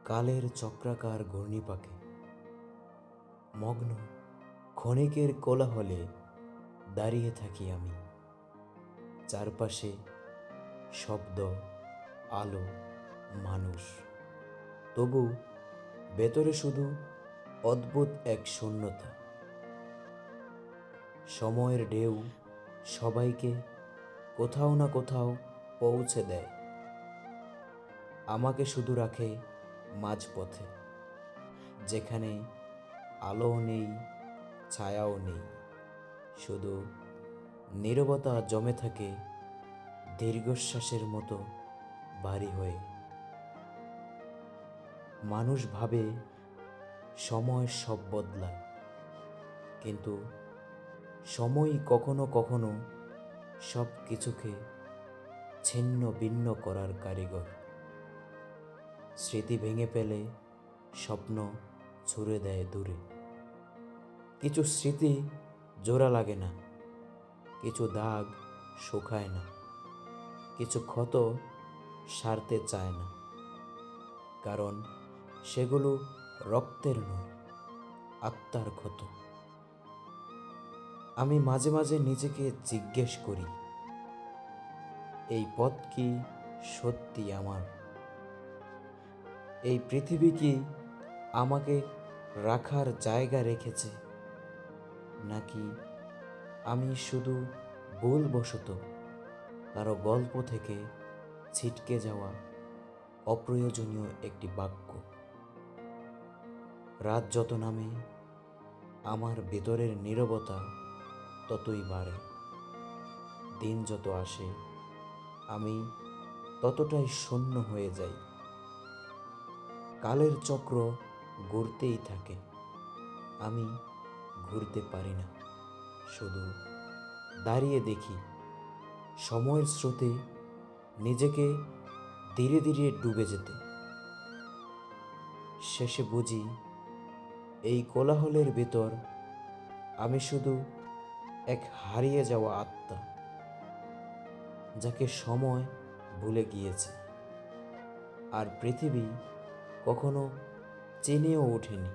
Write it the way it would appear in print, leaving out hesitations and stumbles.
কালের চক্রাকার ঘূর্ণিপাকে মগ্ন ক্ষণিকের কোলাহলে দাঁড়িয়ে থাকি আমি। চারপাশে শব্দ, আলো, মানুষ, তবু ভেতরে শুধু অদ্ভুত এক শূন্যতা। সময়ের ঢেউ সবাইকে কোথাও না কোথাও পৌঁছে দেয়, আমাকে শুধু রাখে মাঝপথে, যেখানে আলোও নেই, ছায়াও নেই, শুধু নীরবতা জমে থাকে দীর্ঘশ্বাসের মতো ভারী হয়ে। মানুষ ভাবে সময় সব বদলায়, কিন্তু সময় কখনো কখনো সব কিছুকে ছিন্ন ভিন্ন করার কারিগর। স্মৃতি ভেঙে ফেলে, স্বপ্ন ছুঁড়ে দেয় দূরে। কিছু স্মৃতি জোড়া লাগে না, কিছু দাগ শুকায় না, কিছু ক্ষত সারতে চায় না, কারণ সেগুলো রক্তের নয়, আত্মার ক্ষত। আমি মাঝে মাঝে নিজেকে জিজ্ঞেস করি, এই পথ কি সত্যি আমার? এই পৃথিবী কি আমাকে রাখার জায়গা রেখেছে, নাকি আমি শুধু ভুলবশত কারো গল্প থেকে ছিটকে যাওয়া অপ্রয়োজনীয় একটি বাক্য? রাত যত নামে, আমার ভেতরের নীরবতা ততই বাড়ে। দিন যত আসে, আমি ততটাই শূন্য হয়ে যাই। কালের চক্র ঘুরতেই থাকে, আমি ঘুরতে পারি না, শুধু দাঁড়িয়ে দেখি সময়ের স্রোতে নিজেকে ধীরে ধীরে ডুবে যেতে। শেষে বুঝি, এই কোলাহলের ভেতর আমি শুধু এক হারিয়ে যাওয়া আত্মা, যাকে সময় ভুলে গিয়েছে, আর পৃথিবী কখনো চেনেও ওঠেনি।